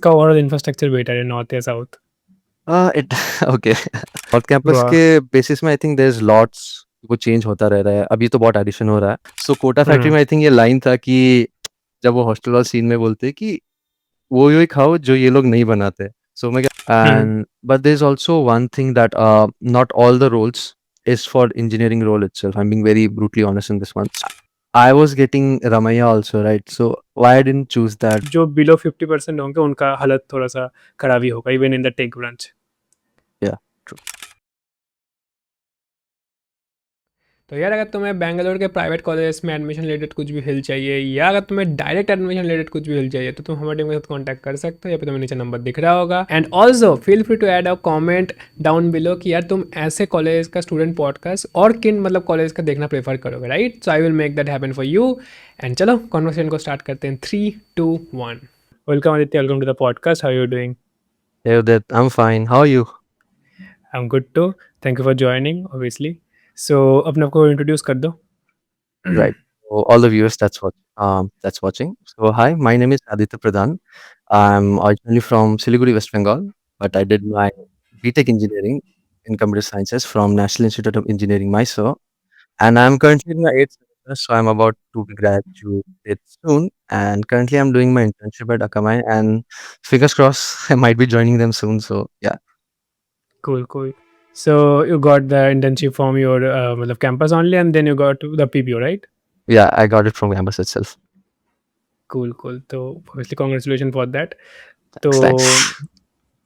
किसका overall infrastructure better है, north या south? It okay. North campus वाह! के बेसिस में I think there is lots वो चेंज होता रह रहा है। अभी तो बहुत एडिशन हो रहा है। सो कोटा फैक्ट्री हुँ, में आई थिंक ये लाइन था कि जब वो हॉस्टल वाला सीन में बोलते हैं कि वो ही खाओ जो ये लोग नहीं बनाते। सो मैं हुँ। And but there is also one thing that not all the roles is for engineering role itself. I'm being very brutally honest in this one. I was getting Ramaya also, right? So why I didn't choose that? जो below 50% होंगे उनका हालत थोड़ा-सा खराब ही होगा even in the tech branch. Yeah, true. तो यार अगर तुम्हें बैंगलोर के प्राइवेट कॉलेजेस में एडमिशन रिलेटेड कुछ भी हेल्प चाहिए या अगर तुम्हें डायरेक्ट एडमिशन रिलेटेड कुछ भी हेल्प चाहिए तो तुम हमारे टीम के साथ कॉन्टैक्ट कर सकते हो, या फिर तुम्हें नीचे नंबर दिख रहा होगा। And also feel free to add a comment down below कि यार तुम ऐसे कॉलेज का स्टूडेंट पॉडकास्ट और किन मतलब कॉलेज का देखना प्रेफर करोगे, right? So I will make that happen for you. And चलो कॉन्वर्सेशन को स्टार्ट करते हैं। 3, 2, 1। Welcome Aditya, welcome to the podcast. How are you doing? Yeah, that I'm fine. How are you? I am good too. Thank you for joining obviously. So अपने आपको introduce कर दो। Right. So all the viewers that's watching. So hi, my name is Aditya Pradhan. I'm originally from Siliguri, West Bengal, but I did my BTech engineering in computer sciences from National Institute of Engineering, Mysore. And I'm currently in my eighth semester, so I'm about to graduate soon. And currently I'm doing my internship at Akamai, and fingers crossed I might be joining them soon. So yeah, Cool, cool. So you got the internship from your मतलब campus only, and then you got to the PPO, right? yeah, I got it from campus itself. Cool, cool. तो obviously congratulations for that. Thanks, तो thanks.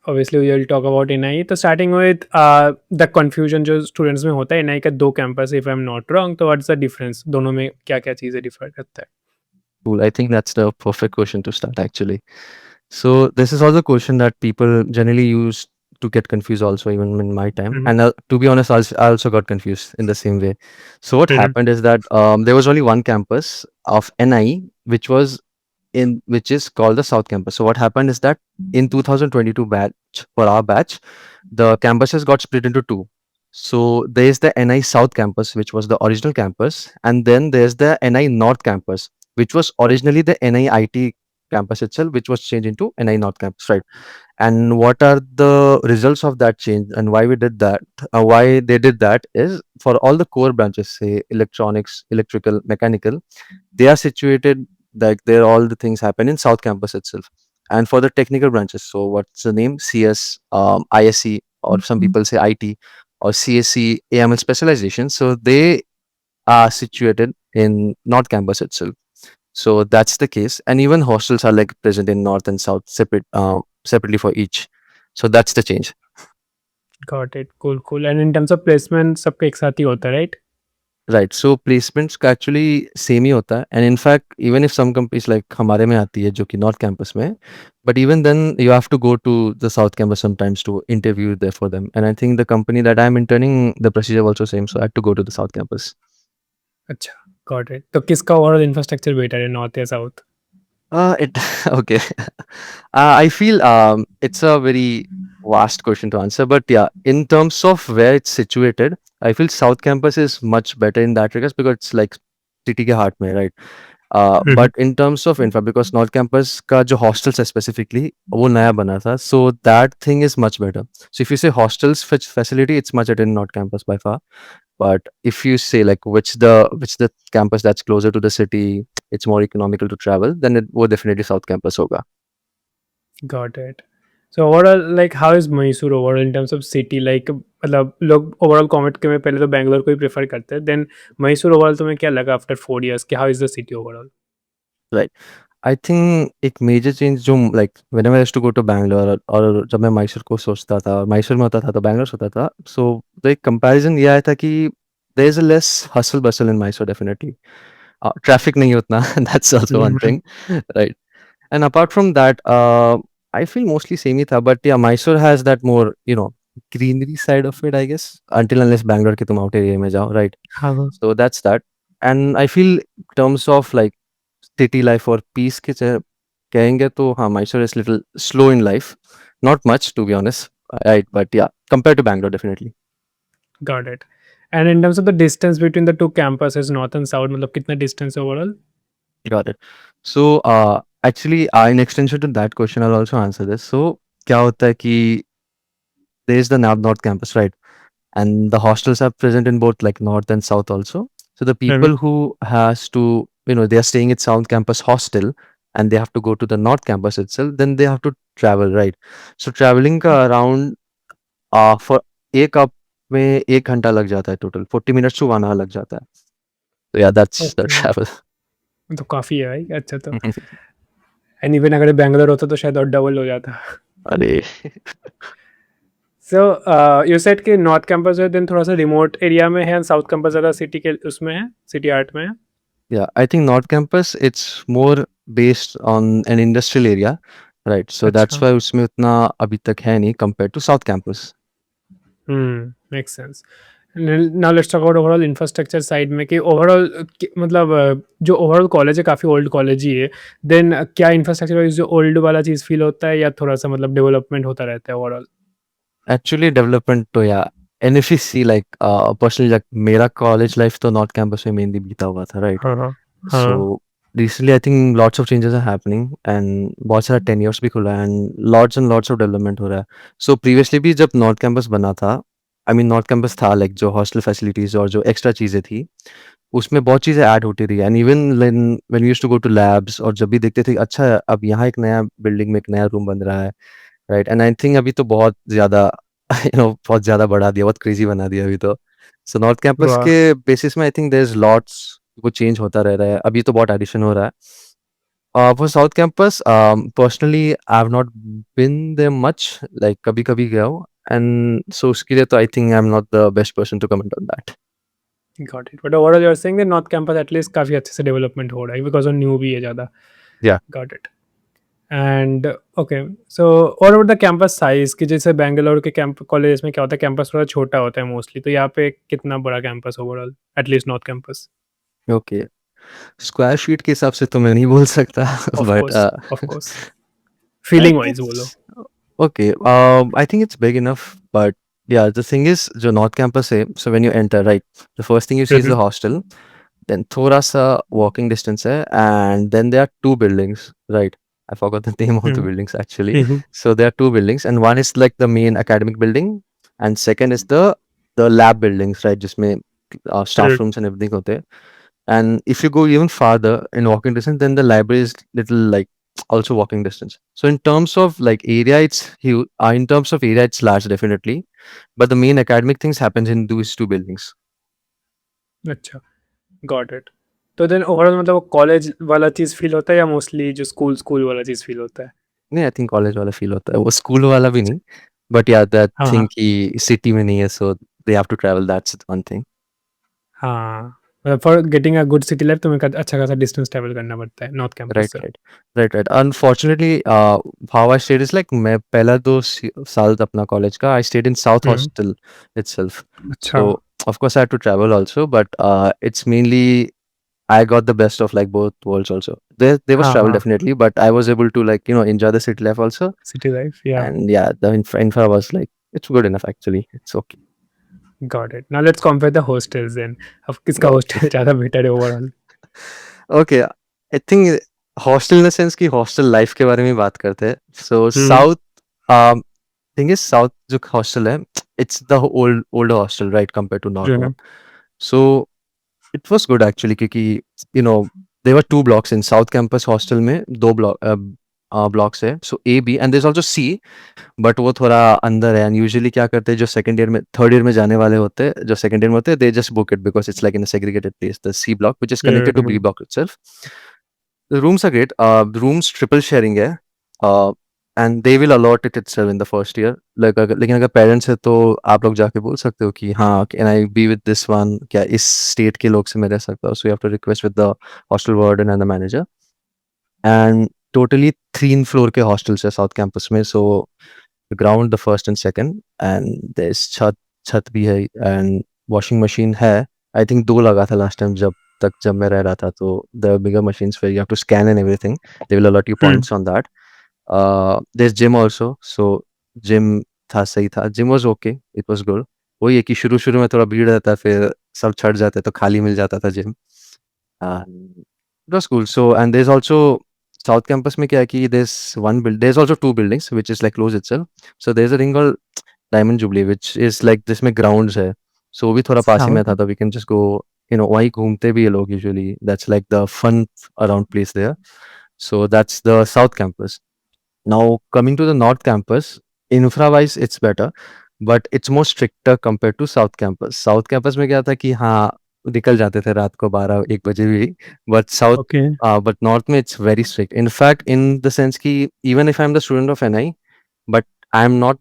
obviously we will talk about NI. तो starting with the confusion जो students में होता है NI का दो campus, if I'm not wrong, तो what's the difference? दोनों में क्या क्या चीज़ें differ करता है? Cool. I think that's the perfect question to start actually. So this is also a question that people generally use to get confused also even in my time. Mhm, And to be honest, I also got confused in the same way. So what mhm, happened is that there was only one campus of NI, which is called the South Campus. So what happened is that in 2022 batch, for our batch, the campuses got split into two. So there's the NI South Campus, which was the original campus, and then there's the NI North Campus, which was originally the NI IT campus itself, which was changed into NI North Campus, right? And what are the results of that change and why we did that? Why they did that is for all the core branches, say electronics, electrical, mechanical, they are situated like there all the things happen in South Campus itself. And for the technical branches, so what's the name? CS, ISC, or some people say IT, or CSC, AML specialization. So they are situated in North Campus itself. So that's the case, and even hostels are like present in North and South separately for each. So that's the change. got it. Cool, cool. And in terms of placement सबका एक साथ ही होता है, right? Right so placements का actually same ही होता है and in fact even if some companies like हमारे में आती है जो कि नॉर्थ कैंपस में but even then you have to go to the south campus sometimes to interview there for them and I think the company that I am interning the procedure also same so I had to go to the south campus अच्छा, got it. तो किसका overall infrastructure better है, north या south? it okay. I feel it's a very vast question to answer, but yeah, in terms of where it's situated, I feel South Campus is much better in that regards because it's like city के heart में, right? Mhm. But in terms of infra, because North Campus का जो hostels है specifically, वो नया बना था, so that thing is much better. So if you say hostels facility, it's much better in North Campus by far. But if you say like which the campus that's closer to the city, it's more economical to travel, then it would definitely South Campus होगा. Got it. So overall, like how is Mysore overall in terms of city? Like मतलब लोग overall comment के में पहले तो बैंगलोर को ही prefer करते हैं. Then Mysore overall तुम्हें क्या लगा after 4 years कि how is the city overall? Right. I think एक मेजर चेंज जो like whenever I used to go to Bangalore और जब मैं मैसूर को सोचता था और मैसूर में होता था तो बैंगलोर होता था सो द एक कंपैरिजन ये आया था कि there is a less hustle bustle in Mysore definitely traffic नहीं उतना that's also one Mhm. Thing right and apart from that I feel mostly same ही था but yeah Mysore has that more greenery side of it I guess until unless Bangalore के तुम out area में जाओ right हाँ, so that's that and I feel terms of like city life or peace के कहेंगे तो हाँ Mysore is little slow in life not much to be honest right but yeah compared to Bangalore definitely got it. And in terms of the distance between the two campuses, north and south, मतलब कितना distance overall? got it so Actually, in extension to that question, I'll also answer this. So क्या होता है कि there is the North campus, right? And the hostels are present in both like north and south also. So the hmm, people who has to, they are staying at South Campus hostel and they have to go to the North Campus itself, then they have to travel, right? So traveling का around for एक up में 1 घंटा लग जाता है total, 40 minutes to 1 hour लग जाता है. So yeah, that's the okay, travel. तो काफ़ी है भाई, अच्छा तो। एंड इवन अगर बैंगलोर होता तो शायद और डबल हो जाता। अरे सो यू सेड कि नॉर्थ कैंपस है, देन थोड़ा सा रिमोट एरिया में है, साउथ कैंपस ज़्यादा सिटी के उसमें है, सिटी आर्ट में है। Yeah, I think North Campus, it's more based on an industrial area, right? So that's अच्छा, why उसमें उतना अभी तक है नहीं compared to South Campus. Make sense. Now let's talk about overall infrastructure side में कि ओवरऑल मतलब जो ओवरऑल कॉलेज है काफ़ी ओल्ड कॉलेज ही है, देन क्या इंफ्रास्ट्रक्चर वाइज जो ओल्ड वाला चीज़ फील होता है या थोड़ा सा मतलब डेवलपमेंट होता रहता है ओवरऑल? Actually, development तो yeah. And if you see like personally like मेरा college life तो North Campus में mainly बीता हुआ था, right? हाँ, हाँ, हाँ, So recently I think lots of changes are happening and बहुत सारा tenures भी खुला है and lots of development हो रहा है. So previously भी जब North Campus बना था, I mean North Campus था like जो hostel facilities और जो extra चीज़ें थी, उसमें बहुत चीज़ें ऐड होती रही and even when we used to go to labs और जब भी देखते थे अच्छा अब यहाँ एक नया बिल्डिंग में एक नया रूम बन रहा है, राइट? एंड आई थिंक अभी तो बहुत ज़्यादा बहुत ज़्यादा बढ़ा दिया, बहुत क्रेज़ी बना दिया अभी तो। सो नॉर्थ कैंपस वाह, के बेसिस में I think there is lots, वो चेंज होता रह रहा है। अभी तो बहुत एडिशन हो रहा है। For south campus personally I have not been there much, like कभी-कभी गया हूँ एंड सो उसके लिए तो I think I am not the best person to comment on that. Got it. But overall you are saying that north campus at least काफ़ी अच्छे से development हो रहा है बिकॉज़ वो न्यू भी है ज़्यादा। या गॉट इट। एंड ओके, सो और अबाउट द कैंपस साइज़ कि जैसे बैंगलोर के कैंप कॉलेजेस में क्या होता है, कैंपस थोड़ा छोटा होता है मोस्टली, तो यहाँ पे कितना बड़ा campus overall at least north campus? Okay, square feet के हिसाब से तो मैं नहीं बोल सकता of but course, of course, I feeling wise बोलो। guess okay. I think it's big enough, but yeah, the thing is, the North Campus है. So when you enter, right, the first thing you see is the hostel. Then थोड़ा सा walking distance है, and then there are two buildings, right? I forgot the name of the hmm, buildings actually. Hmm, hmm, So there are two buildings, and one is like the main academic building, and second is the lab buildings, right? जिसमें staff right, rooms and everything होते हैं. And if you go even farther in walking distance, then the library is little like also walking distance. So in terms of like area, it's huge. In terms of area, it's large definitely. But the main academic things happens in these two buildings. अच्छा, got it. तो then overall मतलब वो college वाला चीज़ feel होता है या mostly जो school school वाला चीज़ फ़ील होता है? नहीं, आई थिंक कॉलेज वाला फील होता है, वो स्कूल वाला भी नहीं, बट या दैट हाँ, हाँ। थिंग कि सिटी में नहीं है, so they have to travel, that's one thing. हाँ, मतलब for getting a good city life तुम्हें क अच्छा खासा डिस्टेंस ट्रैवल करना पड़ता है नॉर्थ कैंपस राइट, से। Right, right, right. Unfortunately how I stayed is like मैं पहला 2 साल अपना कॉलेज का आई स्टेड इन साउथ हुँ, हॉस्टल itself. अच्छा, So of course I had to travel also, but it's mainly I got the best of like both worlds also. There was हाँ, travel हाँ, definitely, but I was able to like enjoy the city life also. City life या And yeah, the infra was like it's good enough actually. It's okay. Got it. Now let's compare the hostels then. अब किसका Okay. Hostel ज़्यादा better है overall? Okay. I think hostel in the sense कि hostel life के बारे में बात करते हैं. So hmm, South um thing is South जो hostel है, it's the older hostel right compared to North जो है one. So it was good actually क्योंकि you know there were two blocks in South Campus hostel में दो blocks है. So A B and there's also C, but वो थोड़ा अंदर है and usually क्या करते हैं जो second year में third year में जाने वाले होते हैं, जो second year में होते हैं, they just book it because it's like in a segregated place, the C block which is hmm, connected to B hmm, block itself. The rooms are great. The rooms triple sharing है. And they will allot it itself in the first year. Like लेकिन अगर parents है तो आप लोग जाके बोल सकते हो कि हाँ can I be with this one, क्या इस state के लोग से मैं रह सकता हूँ, so you have to request with the hostel warden and the manager. And totally 3 floor के hostels है South Campus में, so the ground, the first and second, and there's छत भी है and washing machine है. I think 2 लगा था last time जब मैं रह रहा था, तो the bigger machines where you have to scan and everything, they will allot you hmm, points on that. There's gym also, so gym था, सही था, gym was okay, it was good. वही है कि शुरू-शुरू में थोड़ा भीड़ रहता है, फिर सब छट जाते हैं तो खाली मिल जाता था gym. It was cool. So and there's also South Campus में क्या है कि there's also two buildings which is like close itself. So there's a thing called Diamond Jubilee which is like जिसमें grounds है. So वो भी थोड़ा पास ही में हाँ. था, तो we can just go, वहीं घूमते भी ये लोग usually. That's like the fun around place there. So that's the South Campus. Now coming to the North Campus, infra wise it's better, but it's more stricter compared to South Campus. South Campus में क्या था कि हाँ निकल जाते थे रात को 12-1 बजे भी, but Okay. but North में it's very strict. In fact, in the sense कि even if I'm the student of NI, but I'm not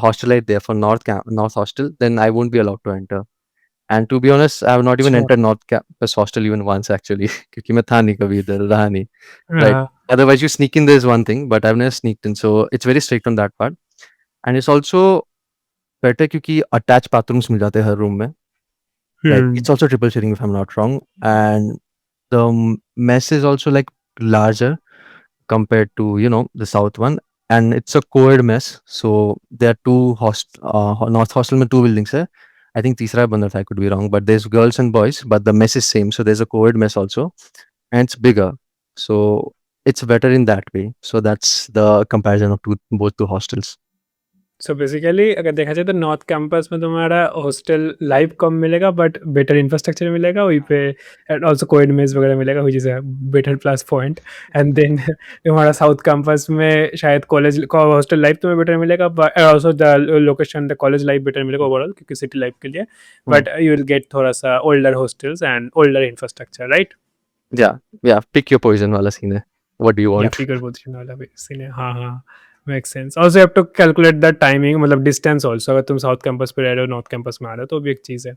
hostelite there for North Hostel, then I won't be allowed to enter. And to be honest, I have not even अच्छा. entered North Campus Hostel even once actually, क्योंकि मैं था नहीं कभी इधर, रहा नहीं. Right. हाँ. Otherwise, you sneak in, there's one thing, but I've never sneaked in. So it's very strict on that part. And it's also better क्योंकि attached bathrooms मिल जाते हैं हर room में. Right. It's also triple sharing if I'm not wrong. And the mess is also like larger compared to, the south one. And it's a co-ed mess. So there are North Hostel में two buildings है. I think तीसरा बंद था, I could be wrong, but there's girls and boys, but the mess is same. So there's a co-ed mess also, and it's bigger. So it's better in that way. So that's the comparison of both two hostels. So basically अगर देखा जाए तो north campus में तुम्हारा hostel life कम मिलेगा but better infrastructure मिलेगा वहीं पे, एंड ऑल्सो कोएड मेस वगैरह मिलेगा which is a better plus point. And then तुम्हारा साउथ कैंपस में शायद कॉलेज हॉस्टल लाइफ तुम्हें बेटर मिलेगा, but also the location the college life better मिलेगा ओवरऑल क्योंकि सिटी लाइफ के लिए, Hmm. But you will get थोड़ा सा older hostels and older infrastructure, right? Yeah, yeah. Pick your poison वाला scene है. What do you या want? Figure position वाला भी सीन है. हाँ हाँ, make sense. Also have to calculate the timing, मतलब डिस्टेंस ऑल्सो, अगर तुम साउथ कैंपस पे रह रहे हो नॉर्थ कैंपस में आ रहे हो तो भी एक चीज़ है.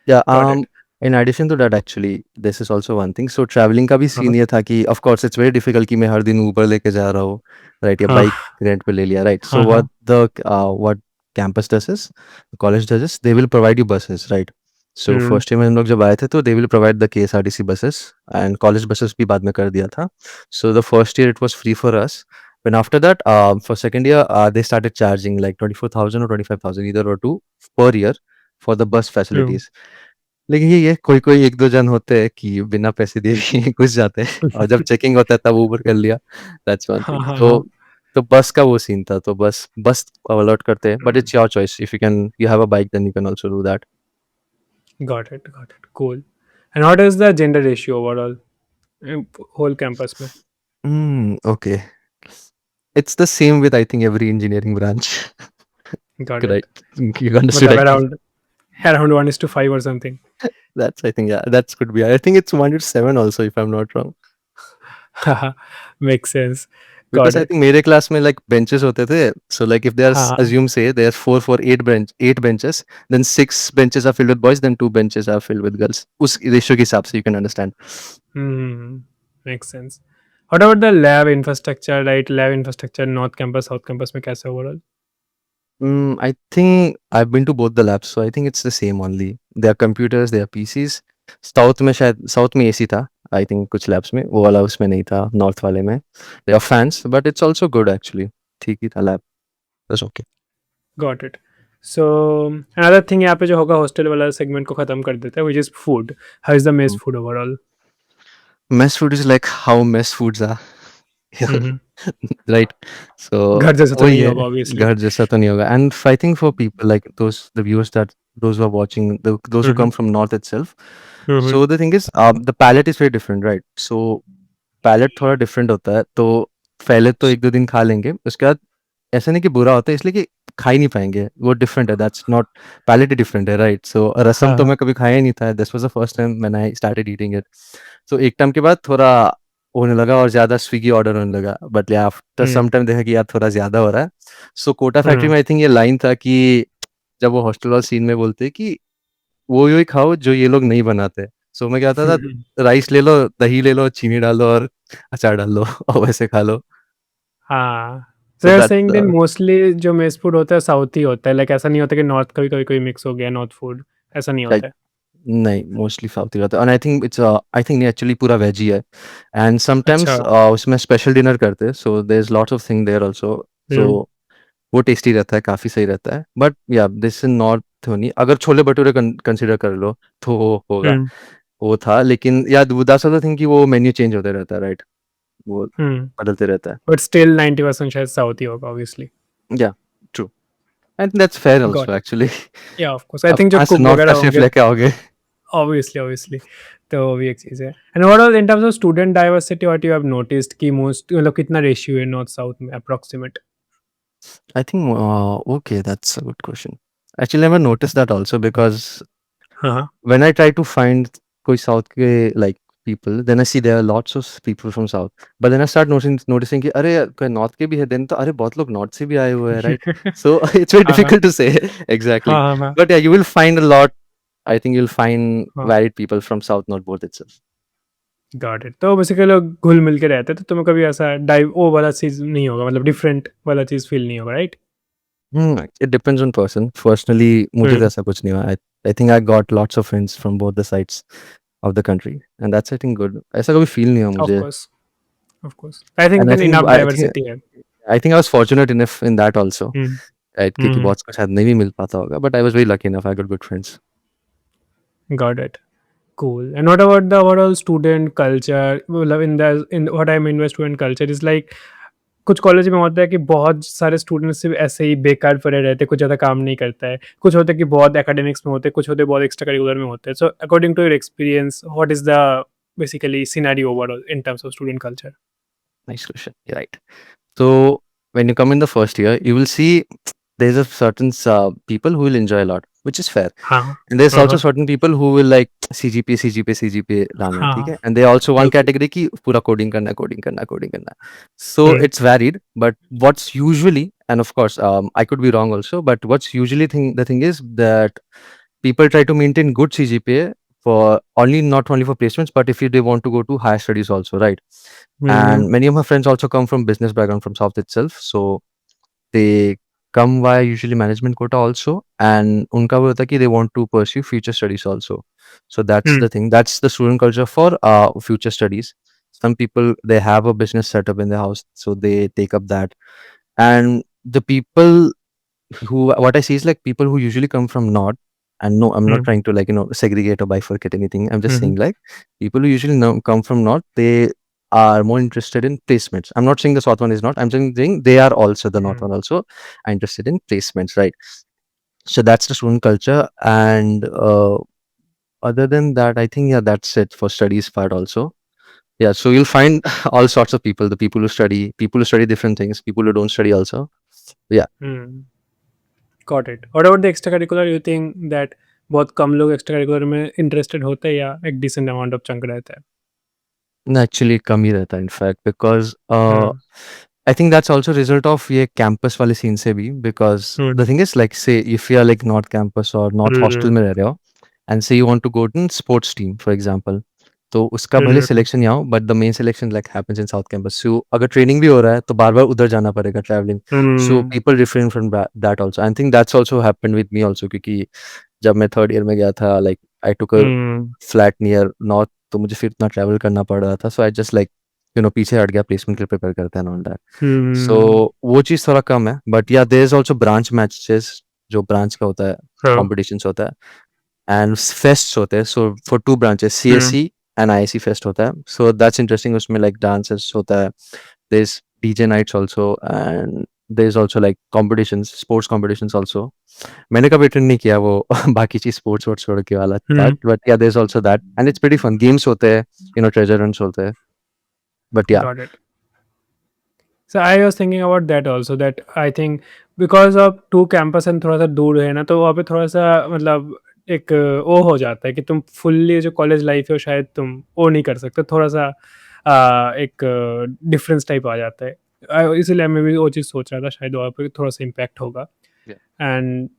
Yeah. Got it. In addition to that, actually, this is also one thing. So traveling का भी हाँ scene ये था कि, of course, it's very difficult कि मैं हर दिन Uber लेके जा रहा हूँ, right? या हाँ bike rent पे ले लिया, right? So हाँ हाँ. what campus does is, the college does is, they will provide you buses, right? So hmm. first year में हम लोग जब आए थे तो they will provide the KSRTC buses, and college buses भी बाद में कर दिया था. So the first year it was free for us. But after that, for second year, they started charging like 24,000 or 25,000, either or two per year for the bus true. facilities. लेकिन ये कोई-कोई 1-2 जन होते हैं कि बिना पैसे दिए भी घुस जाते हैं, और जब चेकिंग होता है तब ऊबर कर लिया, दैट्स वन हाँ थिंग. हाँ हाँ. तो बस का वो सीन था, तो बस बस अलॉट करते हैं, but it's your choice. If you have a bike then you can also do that. Got it, cool. And what is the gender ratio overall whole campus में? Okay. It's the same with I think every engineering branch. Got Right. It. You understood, मतलब I think. Around 1:5 और something. That's I think, yeah, that could be. I think it's 1 to 7 also if I'm not wrong. Make sense. Because got I it. think मेरे class में like benches होते थे. So like if there's हाँ. assume say there's 8 benches, then 6 benches are filled with boys, then 2 benches are filled with girls. उस ratio के हिसाब से you can understand. Make sense. What about the lab infrastructure, right? Lab infrastructure north campus south campus में कैसा overall? I think I've been to both the labs, so I think it's the same only. There are computers, there are PCs. South में AC था. I think कुछ labs में वो वाला उसमें नहीं था. नॉर्थ वाले में there are fans, but it's also good actually. ठीक ही था lab. That's okay. Got it. So another thing यहाँ पे जो होगा हॉस्टल वाला सेगमेंट को ख़त्म कर देता है, which is food. How is the mess food overall? Mess food is like how mess foods are. Right. So घर जैसा तो वही नहीं है, होगा ऑब्वियसली. घर जैसा तो नहीं होगा. And I think for people like the viewers those who are watching, those who come from north itself. So the thing is, the palate is very different, right? So palate थोड़ा different होता है. तो पहले तो 1-2 दिन खा लेंगे, उसके बाद ऐसा नहीं कि बुरा होता है इसलिए कि खा ही नहीं पाएंगे, वो डिफरेंट है. दैट्स नॉट, पैलेट ही डिफरेंट है, राइट? सो रसम तो मैं कभी खाया ही नहीं था. This was the first time when I started eating it. So एक टाइम के बाद थोड़ा होने लगा और ज़्यादा स्विगी ऑर्डर होने लगा, बट आफ्टर सम टाइम देखा कि यार थोड़ा ज़्यादा हो रहा है. सो कोटा फैक्ट्री में आई थिंक ये लाइन था कि जब वो हॉस्टल वाला सीन में बोलते कि वो ही खाओ जो ये लोग नहीं बनाते. सो मैं क्या कहता था, राइस ले लो, दही ले लो, चीनी डाल लो और अचार डाल लो और वैसे खा लो. हाँ. So so you are that's saying then mostly जो मेस फूड होता है साउथ ही होता है, लाइक ऐसा नहीं होता कि नॉर्थ का भी कभी कोई मिक्स हो गया नॉर्थ फूड, ऐसा नहीं होता है? नहीं, मोस्टली साउथ ही रहता है. एंड आई थिंक नहीं, एक्चुअली पूरा वेज ही है. एंड अच्छा. समटाइम्स उसमें स्पेशल डिनर करते हैं, so there is lots of thing there also. So hmm. वो टेस्टी रहता है, काफ़ी सही रहता है. बट या दिस इन नॉर्थ नहीं, अगर छोले भटूरे कंसिडर कर लो तो वो होगा, हम्म. वो था. लेकिन या दैट्स ऑल्सो थिंग कि वो मेन्यू चेंज होते रहता है, राइट? वो हम्म, बदलते रहता है. बट स्टिल 90% शायद साउथ ही होगा obviously. Yeah, true. And that's fair also got it. actually. या ऑफ कोर्स आई अब थिंक जो कहाँ से कुक नॉर्थ वगैरह का शेफ होंगे, लेके आओगे? ऑब्वियसली ऑब्वियसली, तो वो भी एक चीज़ है. And what are in terms of student diversity, what you have noticed कि मोस्ट मतलब कितना रेशियो है नॉर्थ साउथ में approximate? I think, okay, that's a good question. Actually, I never noticed that also because हाँ. when I try to find koi South ke like people, then I see there are lots of people from South. But then I start noticing कि अरे यार कोई North के भी है, then तो अरे बहुत लोग North से भी आए हुए हैं, right? So it's very हाँ हाँ difficult to say exactly. हाँ हाँ But yeah, you will find a lot. I think you'll find हाँ. varied people from South, not both itself. Got it. तो बेसिकली लोग घुल मिल के रहते हैं, तो तुम्हें कभी ऐसा डाइव वो वाला चीज़ नहीं होगा, मतलब डिफरेंट वाला चीज़ फील नहीं होगा, right? It depends on person. Personally, मुझे तो ऐसा कुछ नहीं हुआ. I think I got lots of friends from both the sides of the country, and that's I think good. ऐसा कभी feel नहीं हुआ ऑफ मुझे. Course, of course. I think And than enough diversity है. I think I was fortunate enough in that also. Hmm. Right? क्योंकि बहुत कुछ शायद नहीं भी मिल पाता होगा. But I was very lucky enough. I got good friends. Got it. Cool. And what about the overall student culture? मतलब in what I mean by student culture is like कुछ कॉलेज में होता है कि बहुत सारे स्टूडेंट्स सिर्फ ऐसे ही बेकार पड़े रहते हैं, कुछ ज़्यादा काम नहीं करता है. कुछ होते हैं कि बहुत एकेडमिक्स में होते हैं, कुछ होते हैं बहुत एक्स्ट्रा करिकुलर में होते हैं. So according to your experience, what is the basically scenario overall in terms of student culture? Nice question. You're right. So when you come in the first year, you will see there's a certain people who will enjoy a lot, which is fair. हाँ And there's हाँ also certain people who will like CGPA लाना है, ठीक हाँ. है? And they also one बिल्कुल. category की पूरा coding करना है. So hmm it's varied, but what's usually, and of course, I could be wrong also, but what's usually the thing is that people try to maintain good CGPA for not only for placements, but if they want to go to higher studies also, right? Hmm And many of my friends also come from business background from South itself, so they come via usually management quota also, and unka wo hota hai ki they want to pursue future studies also. So that's hmm the thing. That's the student culture for future studies. Some people they have a business setup in their house, so they take up that. And the people who what I see is like people who usually come from North. And no, I'm not hmm trying to like segregate or bifurcate anything. I'm just saying hmm like people who usually come from North, they are more interested in placements. I'm not saying the South one is not. I'm saying they are also the North hmm. one also are interested in placements, right? So that's the student culture. And other than that, I think yeah, that's it for studies part also. Yeah, so you'll find all sorts of people. The people who study different things, people who don't study also. Yeah. Hmm. Got it. What about the extra curricular, you think that बहुत कम लोग extra curricular में interested होते हैं या एक decent amount of chunk रहता है? Actually कम ही रहता है in fact because hmm I think that's also result of ये campus वाले scene से भी because the hmm thing is like say if you are like not campus or not hostel हम्म में रह रहे हो and say you want to go to sports team for example तो उसका भले हम्म selection यहाँ हो but the main selection like happens in South campus so अगर training भी हो रहा है तो बार बार उधर जाना पड़ेगा traveling so hmm people refrain from that also. I think that's also happened with me also क्योंकि जब मैं थर्ड ईयर में गया था like I took a hmm flat near north तो मुझे फिर इतना ट्रैवल करना पड़ रहा था सो आई जस्ट लाइक पीछे हट गया प्लेसमेंट के लिए प्रिपेयर करते हैं ऑन दैट सो हम्म. वो चीज़ थोड़ा कम है but yeah there is also branch matches जो ब्रांच का होता है हाँ. कॉम्पिटिशन्स होता है एंड फेस्ट होते हैं so for two branches hmm CSC and IIC fest होता है सो दैट्स इंटरेस्टिंग उसमें लाइक डांसेस होता है there is DJ nights also and there's also like competitions sports competitions also मैंने कभी अटेंड नहीं किया वो बाकी चीज स्पोर्ट्स वोर्ट्स छोड़ के वाला hmm. Part but yeah there is also that and it's pretty fun games होते हैं ट्रेजर रन्स होते हैं बट या Got it. So I was thinking about that also, that I think because of two campus and थोड़ा सा दूर है ना, तो वहाँ पे थोड़ा सा मतलब एक वो हो जाता है कि तुम फुल्ली जो कॉलेज लाइफ है वो शायद तुम वो नहीं कर सकते, थोड़ा सा एक डिफरेंस टाइप आ जाता है. इसीलिए मैं भी वो चीज़ सोच रहा था शायद वहाँ पे थोड़ा सा इम्पैक्ट होगा. Yeah. And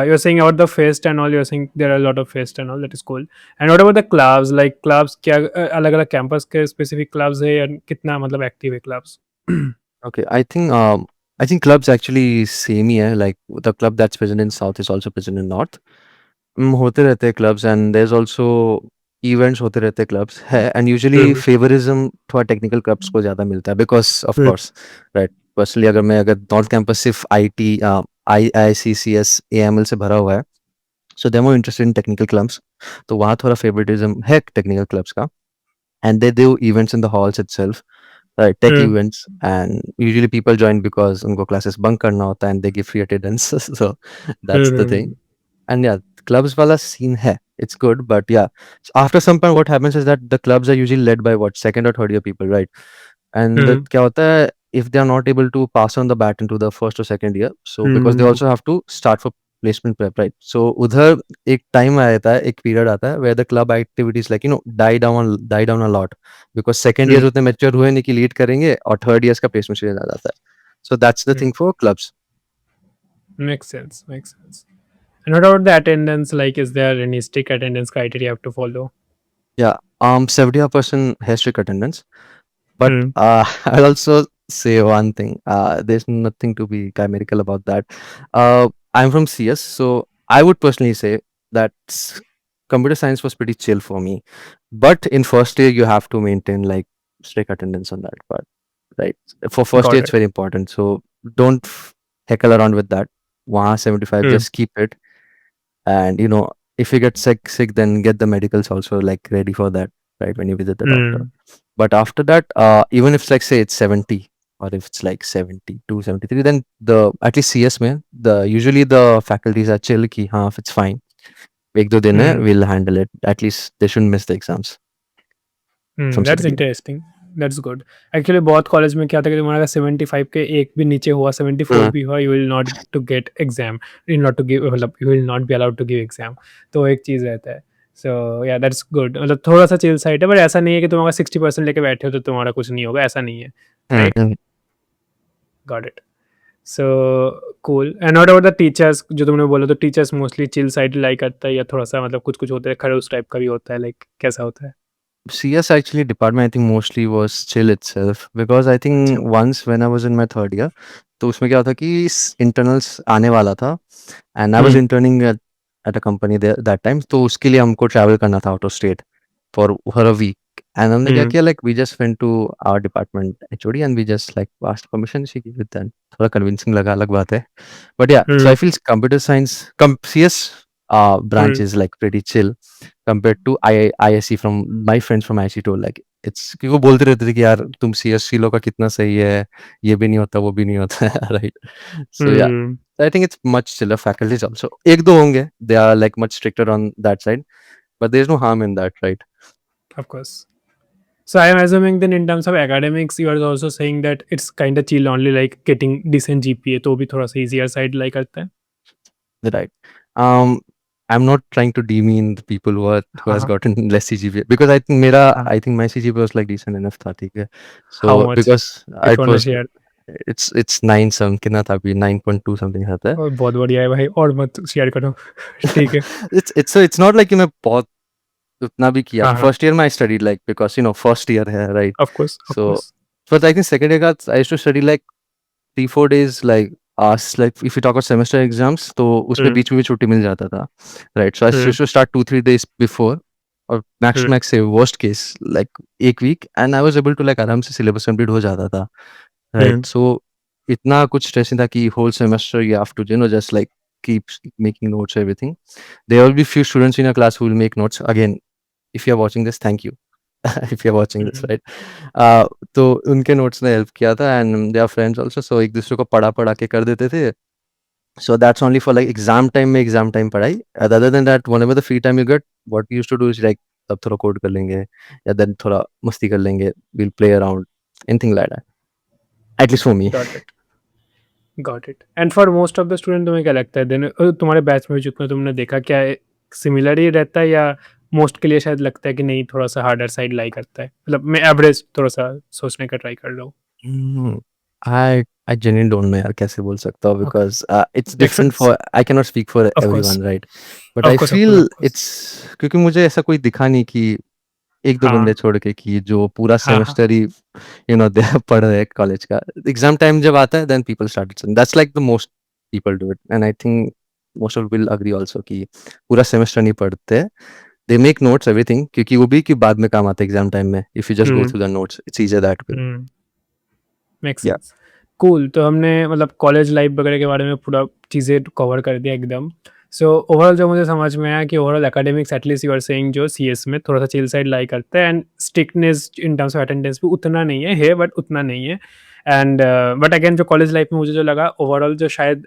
you're saying about the fest and all, you're saying there are a lot of fest and all, that is cool. And what about the clubs, like clubs क्या अलग अलग कैंपस के specific clubs है या कितना मतलब active है clubs? Okay, I think clubs actually same ही है like the club that's present in south is also present in north होते रहते हैं clubs and there's also events होते रहते हैं clubs है and usually हम्म favorism थोड़ा technical clubs को ज़्यादा मिलता है because of course right personally अगर north campus सिर्फ IT IICCS AML से भरा हुआ है so they're more interested in technical clubs तो वहाँ थोड़ा favoritism है technical clubs का and they do events in the halls itself right? Tech hmm events, and usually people join because उनको classes bunk करना होता है and they give free attendance. So that's the thing. Hmm And yeah, clubs wala scene hai. It's good, but yeah, after some point, what happens is that the clubs are usually led by what, second or third year people, right? And hmm kya hota hai, if they are not able to pass on the baton to the first or second year, so because they hmm also have to start for placement prep, right? So udhar एक time आता है, एक period आता है where the club activities like die down a lot because second years हम्म उतने mature हुए नहीं कि lead करेंगे और third years का placement सीजन आ जाता है. So that's the thing for clubs. makes sense, makes sense. And what about the attendance? Like, is there any strict attendance criteria you have to follow? Yeah, 70% has strict attendance. But Hmm. I'll also say one thing. There's nothing to be chimerical about that. I'm from CS, so I would personally say that computer science was pretty chill for me. But in first year, you have to maintain like strict attendance on that part, right? For first year, Got it's it. very important. So don't heckle around with that. 175, Hmm. just keep it. And if you get sick, then get the medicals also like ready for that, right? When you visit the doctor. Hmm. But after that, even if it's like say it's 70 or if it's like 72, 73, then the at least CS में the usually the faculties are chill कि हाँ, if it's fine. एक दो दिन है, Hmm. we'll handle it. At least they shouldn't miss the exams from That's second year. interesting. That's good. Actually, बहुत college में क्या था कि तुम्हारा 75 के एक भी नीचे हुआ, 74 हाँ, भी हुआ, you will not to get exam. You will not to give, मतलब you will not be allowed to give exam. तो एक चीज़ रहता है. So yeah, that's good. मतलब थोड़ा सा chill side है, but ऐसा नहीं है कि तुम अगर 60% लेके बैठे हो तो तुम्हारा कुछ नहीं होगा, ऐसा नहीं है. Right? Hmm. Got it. So cool. And what about the teachers? जो तुमने बोला तो teachers mostly chill side like करता है या थोड़ा सा मतलब कुछ कुछ होता है खड़ूस टाइप का भी होता है, लाइक कैसा होता है? CS actually department I think mostly was chill itself because I अच्छा. think once when I was in my third year, तो उसमें क्या था कि internals आने वाला था and I was hmm interning at a company there that time, तो उसके लिए हमको travel करना था out of state for a week. And हमने क्या हम्म किया, like we just went to our department HOD and we just like asked permission. She gave it then. थोड़ा convincing लगा, अलग बात है. But yeah, so I hmm feel computer science, CS branch hmm is like pretty chill compared to ISC. From my friends from ISC told like it's कि वो बोलते रहते थे कि यार तुम CSC लो का कितना सही है, ये भी नहीं होता वो भी नहीं होता है, right? So yeah, hmm I think it's much chiller. Faculties also एक दो होंगे, they are like much stricter on that side, but there's no harm in that, right? of course. So I am assuming then in terms of academics, you are also saying that it's kind of chill only like getting decent GPA तो भी थोड़ा सा easier side like करता है. Right. Um, I'm not trying to demean the people who हाँ has हाँ. gotten less CGPA because I think my CGPA was like decent enough था, ठीक है. How So much? because If you it want to was share. it's 9 some कितना था अभी 9.2 something आता है. और बहुत बढ़िया है भाई और मत शेयर करो. ठीक है. It's not like मैं बहुत उतना भी किया. हाँ हाँ. First year में I studied like because first year है, right? Of course, of So course. but I think second year का I used to study like 3-4 days like us, like if you talk about semester exams तो उसमें हम्म बीच में भी छुट्टी मिल जाता था, right? So I hmm used to start 2-3 days before और max to hmm max say worst case like एक week and I was able to like आराम से syllabus complete हो जाता था, right? हम्म So इतना कुछ stress नहीं था कि whole semester you have to just like keep making notes everything. There will be few students in your class who will make notes. Again, if you are watching this, thank you. If you are watching this, hmm right? तो उनके notes ने help किया था and they are friends also, so एक दूसरे को पढ़ा पढ़ा के कर देते थे. So that's only for like exam time पढ़ाई. Other than that whenever the free time you get, what you used to do is like तब थोड़ा कोड कर लेंगे या देन थोड़ा मस्ती कर लेंगे, will play around, anything like that, at least for me. Got it. Got it. And for most of the student तुम्हें क्या लगता है देन तुम्हारे बैच में जितना तुमने देखा क्या सिमिलर ही रहता है या मोस्ट के लिए शायद लगता है कि नहीं थोड़ा सा हार्डर साइड लाई करता है, मतलब मैं एवरेज थोड़ा सा सोचने का ट्राई कर रहा हूँ. I genuinely don't know यार कैसे बोल सकता हूँ okay. because it's make different sense. for, I cannot speak for of course. everyone, right? But of I course, of course, feel of course. it's क्योंकि मुझे ऐसा कोई दिखा नहीं कि एक दो हाँ बंदे छोड़ के कि जो पूरा हाँ हाँ. सेमेस्टर ही दे पढ़ रहे हैं कॉलेज का. एग्जाम टाइम जब आता है then people start, that's like the most people do it and I think most of will agree also कि पूरा सेमेस्टर नहीं पढ़ते. दे मेक नोट्स एवरीथिंग क्योंकि वो भी कि बाद में काम आता है एग्जाम टाइम में. If you just go hmm through the notes it's easier that way. Hmm make या सेंस. कूल. तो हमने मतलब कॉलेज लाइफ वगैरह के बारे में पूरा चीज़ें कवर कर दिया एकदम. सो ओवरऑल जो मुझे समझ में आया कि overall academics at least you are saying जो सीएस में थोड़ा सा चिल साइड लाई करता है, and strictness in terms of attendance भी उतना नहीं है बट उतना नहीं है। एंड बट अगेन जो कॉलेज लाइफ में मुझे जो लगा ओवरऑल जो शायद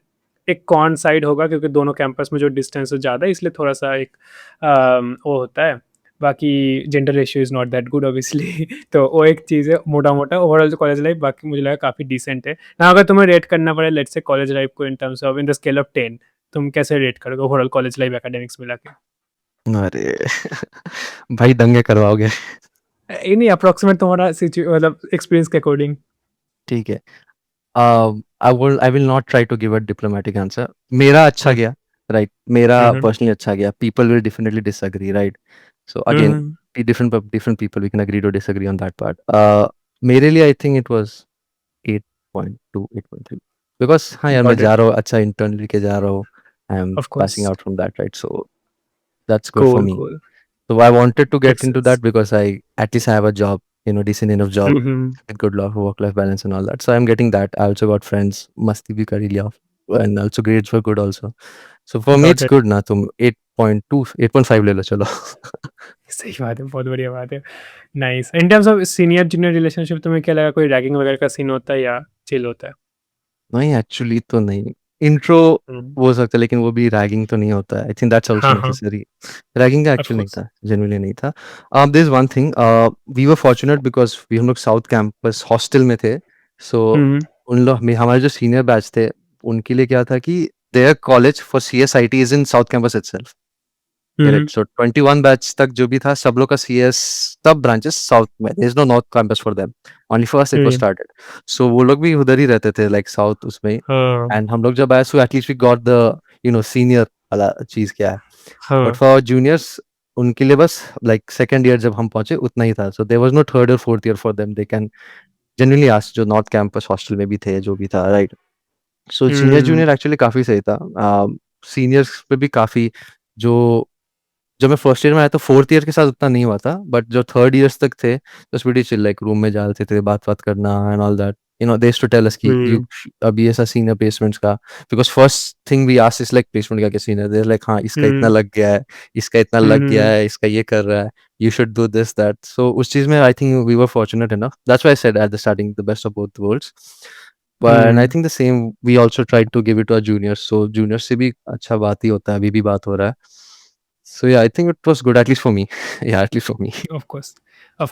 एक कॉन साइड होगा, क्योंकि दोनों कैंपस में जो डिस्टेंस है ज़्यादा है, इसलिए थोड़ा सा एक वो होता है। बाकी gender ratio is not that good obviously तो वो एक चीज़ है मोटा मोटा ओवरऑल जो कॉलेज लाइफ बाकी मुझे लगा काफ़ी डिसेंट है ना। अगर तुम्हें रेट करना पड़े लेट्स से कॉलेज लाइफ को इन terms of in the scale of 10, तुम कैसे रेट करोगे ओवरऑल कॉलेज लाइफ एकेडमिक्स मिला के? अरे भाई दंगे करवाओगे। ये नहीं अप्रोक्सीमेट तुम्हारा मतलब एक्सपीरियंस के अकॉर्डिंग। ठीक है। I will not try to give a diplomatic answer. मेरा अच्छा गया, right? मेरा personally अच्छा गया. People will definitely disagree, right? So again, different people we can agree to disagree on that part. मेरे लिए I think it was 8.2, 8.3. Because हाँ यार मैं गॉट इट। जा रहा हूँ अच्छा intern लेके जा रहा हूँ. I'm of course. passing out from that, right? So that's good for cool me. Cool. So I wanted to get makes into sense. that because I at least I have a job, decent enough job with good work-life balance and all that. So I'm getting that. I also got friends, masti bhi kar liya, and also grades were good also. So for me got it's it. good ना तुम 8.2, 8.5 ले लो चलो. सही बात है, बहुत बढ़िया बात है। Nice. In terms of senior junior relationship तुम्हें क्या लगा, कोई रैगिंग वगैरह का सीन होता है या चिल होता है? नहीं एक्चुअली तो नहीं. इंट्रो हो सकता है लेकिन वो भी रैगिंग तो नहीं होता है. आई थिंक दैट्स आल्सो हाँ हाँ। नेसेसरी. रैगिंग का ऑफ एक्चुअली नहीं कोर्स। था, जेन्युइनली नहीं था. There is one thing, we were fortunate because हम लोग साउथ कैंपस हॉस्टल में थे. सो उन लोग हमारे जो सीनियर बैच थे उनके लिए क्या था कि there college for CSIT is in south campus itself. Correct. So 21 batch तक जो भी था सब लोग का सीएस सब ब्रांचेस साउथ में. There is no north campus for them. Only first it was started. So वो लोग भी उधर ही रहते थे लाइक साउथ उसमें. हाँ एंड हम लोग जब आए so at least we got the senior वाला चीज क्या है. बट हाँ। फॉर जूनियर्स उनके लिए बस लाइक सेकंड ईयर जब हम पहुंचे उतना ही था. So there was no third और fourth year for them. They can generally ask जो नॉर्थ कैंपस हॉस्टल में भी थे जो भी था, right. So senior junior actually काफी सही था. सीनियर्स पे भी काफी जो जब मैं फर्स्ट ईयर में आया तो फोर्थ ईयर के साथ उतना नहीं हुआ था. बट जो थर्ड ईयर्स तक थे बस प्रीटी चिल. लाइक रूम में जाते थे बात बात करना and all that. They used to tell us कि यू अभी ऐसा सीन है प्लेसमेंट्स का. Because first thing we ask is like placement का क्या सीन है. दे लाइक हाँ इसका इतना लग गया है, इसका इतना लग गया है, इसका ये कर रहा है, you should do this that. So उस चीज में I think we were fortunate enough. That's why I said at the starting the best of both worlds. But I think the same we also tried to give it to our juniors. So juniors से भी अच्छा बात ही होता है, अभी भी बात हो रहा है. So yeah, I think it was good at least for me. Yeah, at least for me. Of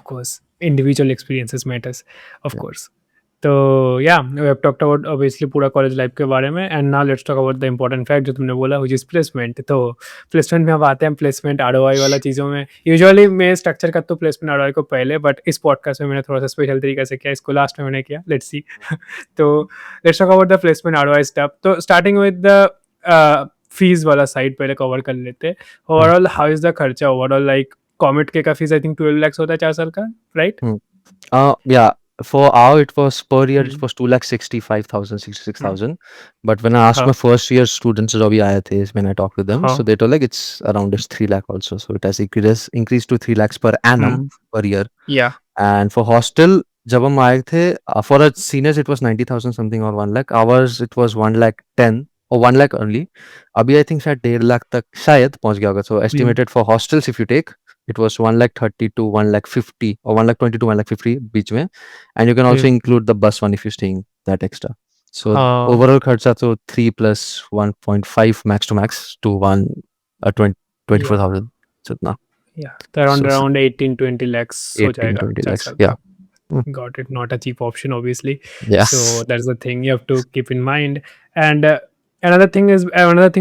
course individual experiences matters, of Yeah. Course. तो yeah we have talked about obviously पूरा कॉलेज लाइफ के बारे में, and now let's talk about the important fact जो तुमने बोला which is placement. तो placement में अब आते हैं, प्लेसमेंट आरओआई वाला चीज़ों में। यूजुअली मैं स्ट्रक्चर करता हूँ प्लेसमेंट आरओआई को पहले, बट इस पॉडकास्ट में मैंने थोड़ा सा स्पेशल तरीके से किया, इसको लास्ट में मैंने किया। लेट्स सी तो let's talk about the placement ROI stuff. तो स्टार्टिंग विद द फीस वाला साइड पहले कवर कर लेते हैं। ओवरऑल हाउ इज द खर्चा ओवरऑल, लाइक कॉमेट के का फीस आई थिंक 12 lakhs होता है 4 साल का, right? Hmm. Yeah. For our, it was per year, it was 2,65,000, 66,000. But when I asked हाँ my first year students, जो अभी आए थे, when I talked with them, हाँ। so they told like it's around 3 lakh also. So it has increased to 3 lakhs per annum per year. या And for hostel, जब हम आए थे, for a seniors it was 90,000 something or 1 lakh. Ours it was 1,10,000 or 1 lakh only. अभी I think शायद 1.5 lakh तक शायद पहुंच गया होगा. So estimated for hostels if you take, it was 1,30,000 to 1,50,000 or 1,20,000 to 1,50,000 बीच में. And you can also include the bus one if you're staying that extra. So हाँ overall खर्चा तो 3 plus 1.5 max to max to 24,000. So इतना. या तो around So around 18-20 lakhs हो 18, जाएगा 20 4 lakhs. साल Yeah. का। Got it, not a cheap option obviously. Yes. So that's the thing you have to keep in mind. And another thing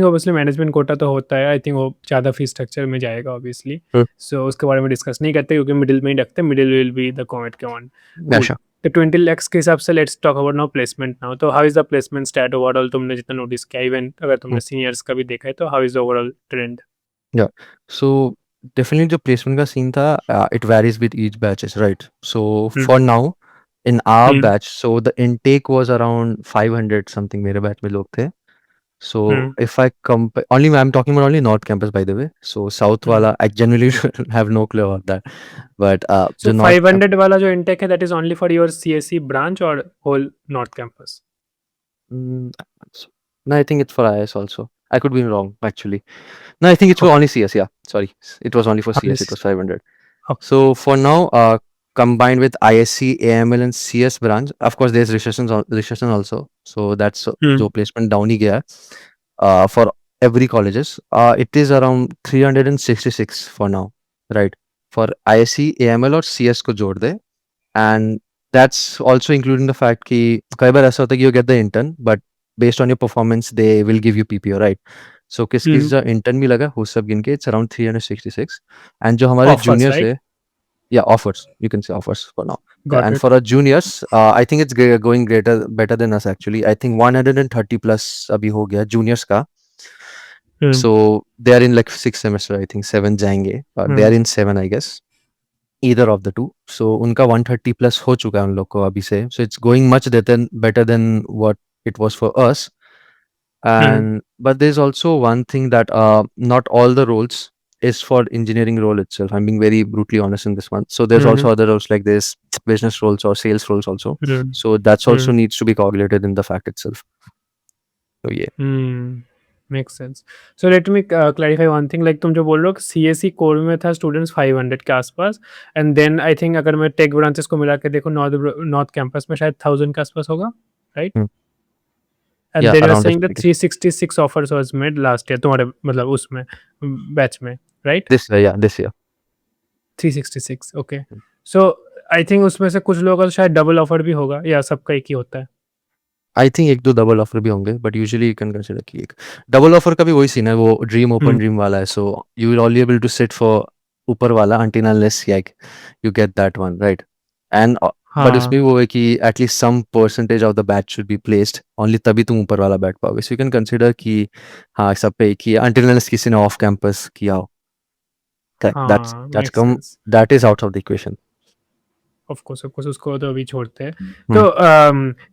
obviously management Kota तो होता है, आई थिंक वो ज़्यादा fees structure में जाएगा ऑब्वियसली। सो उसके बारे में डिस्कस नहीं करते क्योंकि मिडिल में ही रखते हैं, middle will be the comet के वन। Yeah, sure. तो 20 lakhs के हिसाब से let's talk about now placement now. तो how is the placement stat overall, तुमने जितना नोटिस किया, इवन अगर तुमने सीनियर्स का भी देखा है तो how is the overall trend? Yeah. So definitely जो placement का scene था, it varies with each batches, right? So for now in our batch, so the intake was around 500 something. मेरे batch में लोग थे. So if I compare, only I'm talking about only North campus by the way. So South वाला I genuinely have no clue about that. But So जो North 500 वाला जो intake है, that is only for your CSE branch or whole North campus? no, I think it's for IS also. I could be wrong actually. No, I think it was Okay. only CS. Yeah, sorry, it was only for CS. It Honest. was 500. Okay. So for now, combined with ISC, AML, and CS branch, of course, there's recession also. So that's Hmm. जो placement down ही गया है, for every colleges. It is around 366 for now, right? For ISC, AML और CS को जोड़ दे, and that's also including the fact कि कई बार ऐसा होता है कि you get the intern, but based on your performance, they will give you PPO, right? So किस Hmm. जो intern भी लगा, वो सब गिन के it's around 366, and जो हमारे Offers, juniors right? है, yeah, offers. You can say offers for now. Got And it. for our juniors, I think it's going better than us actually. I think 130 plus अभी हो गया juniors का. Hmm. So they are in like 6 semester, I think 7 जाएंगे. They Hmm. are in 7, I guess. Either of the two. So उनका 130 plus हो चुका है उन लोग को अभी से. So it's going much better than what it was for us. Hmm. And but there's also one thing that not all the roles is for engineering role itself. I'm being very brutally honest in this one. So there's Hmm. also other roles like this business roles or sales roles also. Hmm. So that's also Hmm. needs to be calculated in the fact itself. So yeah. Hmm. Makes sense. So let me clarify one thing. Like तुम जो बोल रहे हो CSE core में था students 500 के आसपास and then I think अगर मैं टेक ब्रांचेस को मिला के देखो नॉर्थ कैंपस में शायद 1000 के आसपास होगा right Hmm. And Yeah, then you are around this saying that 366 offers was made last year तुम्हारे मतलब उसमें बैच में right this year, yeah, this year. 366 okay so I think उसमें से कुछ लोगों का तो शायद डबल ऑफर भी होगा या सबका एक ही होता है आई थिंक एक दो डबल ऑफर भी होंगे but usually you can consider कि एक डबल ऑफर का भी वही सीन है वो ड्रीम ओपन ड्रीम वाला है so you will only able to sit for ऊपर वाला until unless like you get that one right and but उसमें हाँ भी वो है कि at least some percentage of the batch should be placed only तभी तुम ऊपर वाला बैठ पाओगे सो यू कैन कंसिडर कि हाँ सब पे एक ही है until unless किसी ने ऑफ कैंपस किया हो correct हाँ that's makes come sense that is out of the equation. Of course उसको तो अभी छोड़ते हैं Hmm. तो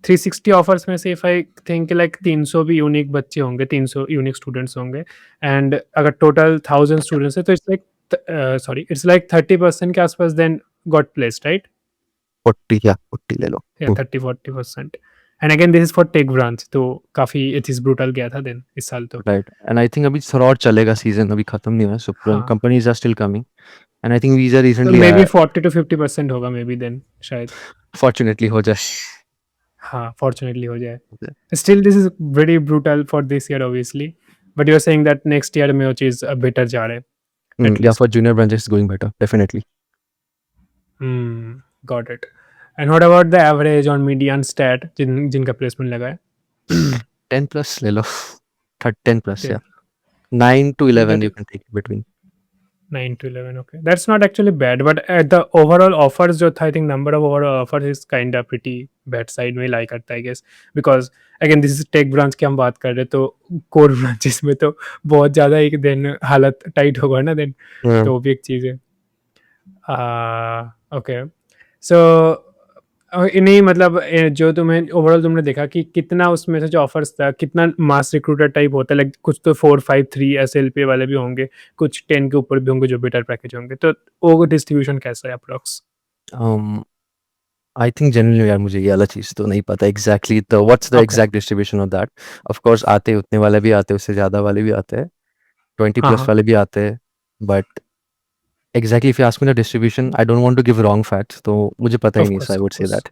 360 ऑफर्स में से इफ आई थिंक लाइक 300 भी यूनिक बच्चे होंगे 300 यूनिक स्टूडेंट्स होंगे एंड अगर टोटल 1000 स्टूडेंट्स है तो it's like sorry it's like 30% के आसपास देन गॉट प्लेस्ड राइट 40 या 40 ले लो. या 30-40% and again this is for tech branch तो काफ़ी इट इज ब्रूटल गया था देन इस साल तो राइट एंड आई थिंक अभी थोड़ा और चलेगा सीजन अभी खत्म नहीं हुआ सो हाँ companies are still coming and I think Visa तो रिसेंटली मे बी आया 40-50% होगा मे बी देन शायद फॉर्चुनेटली हो जाए. हाँ फॉर्चुनेटली हो जाए still this is very brutal for this year obviously but you are saying that next year में वो चीज़ बेटर जा रहा है Yeah, at least for junior branches it's going better definitely. Got it and what about the average और median stat जिनका placement लगा है 10 plus ले लो. 10 plus, Ten. yeah. 9 to 11 That you can take it between. 9 to 11 okay that's not actually bad but at the overall offers जो था I think number of overall offers is kind of pretty bad side में lie करता है I guess because again this is tech branch की हम बात कर रहे हैं तो core branches में तो बहुत ज़्यादा एक दिन हालत टाइट होगा ना then Yeah. तो वो भी एक चीज़ है ओके सो नहीं मतलब जो तुम्हें ओवरऑल तुमने देखा कि कितना उसमें से जो ऑफर्स था कितना मास रिक्रूटर टाइप होता है लाइक कुछ तो 4-5-3 SLP वाले भी होंगे कुछ 10 के ऊपर भी होंगे जो बेटर पैकेज होंगे तो वो डिस्ट्रीब्यूशन कैसा है approx um I think generally यार मुझे ये वाला चीज़ तो नहीं पता exactly the what's the okay exact distribution of that. Of course आते हैं उतने वाले भी आते हैं उससे ज़्यादा वाले भी आते हैं 20 हाँ plus हाँ वाले भी आते हैं but exactly if you ask me the distribution I don't want to give wrong facts तो मुझे पता ही ऑफ नहीं so course I of would say course that.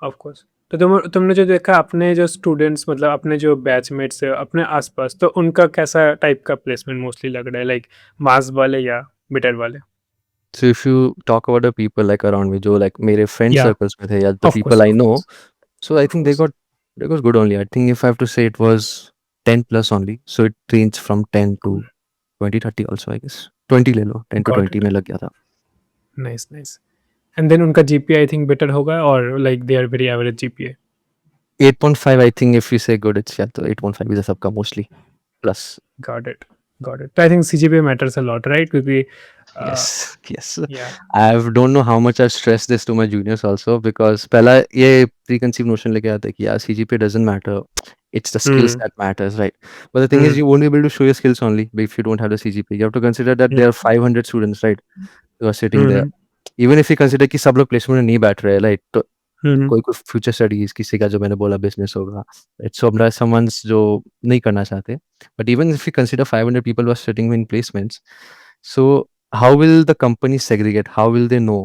Of course तो तुमने जो देखा अपने जो स्टूडेंट्स मतलब अपने जो बैचमेट्स है अपने आसपास तो उनका कैसा टाइप का प्लेसमेंट मोस्टली लग रहा है लाइक मास वाले या बेटर वाले So if you talk about the people like around me जो like मेरे friend या circles में थे या the of people course I of know course so I of think course they got good only. I think if I have to say it was 10 plus only so it ranged from 10 to cool 20-30 also I guess 20 ले लो 10 to got 20 it में लग गया था. Nice nice and then उनका GPA I think better होगा और like they are very average GPA 8.5 I think if you say good it's yeah तो 8.5 is सबका mostly plus. गॉट इट तो I think CGPA matters a lot right क्योंकि Yes, yes. या I don't know how much I've stressed this to my juniors also because पहला ये preconceived notion लेके आते हैं कि यार CGPA doesn't matter. It's the skills that matters, right? But the thing is, you won't be able to show your skills only if you don't have the CGPA. You have to consider that there are 500 students, right? Who are sitting there. Even if you consider कि सब लोग placement में नहीं बैठ रहे हैं, right? तो कोई कोई फ्यूचर स्टडीज, किसी का जो मैंने बोला बिजनेस होगा, इट्स समवंस जो नहीं करना चाहते. But even if you consider 500 people who are sitting in placements, so how will the company segregate? How will they know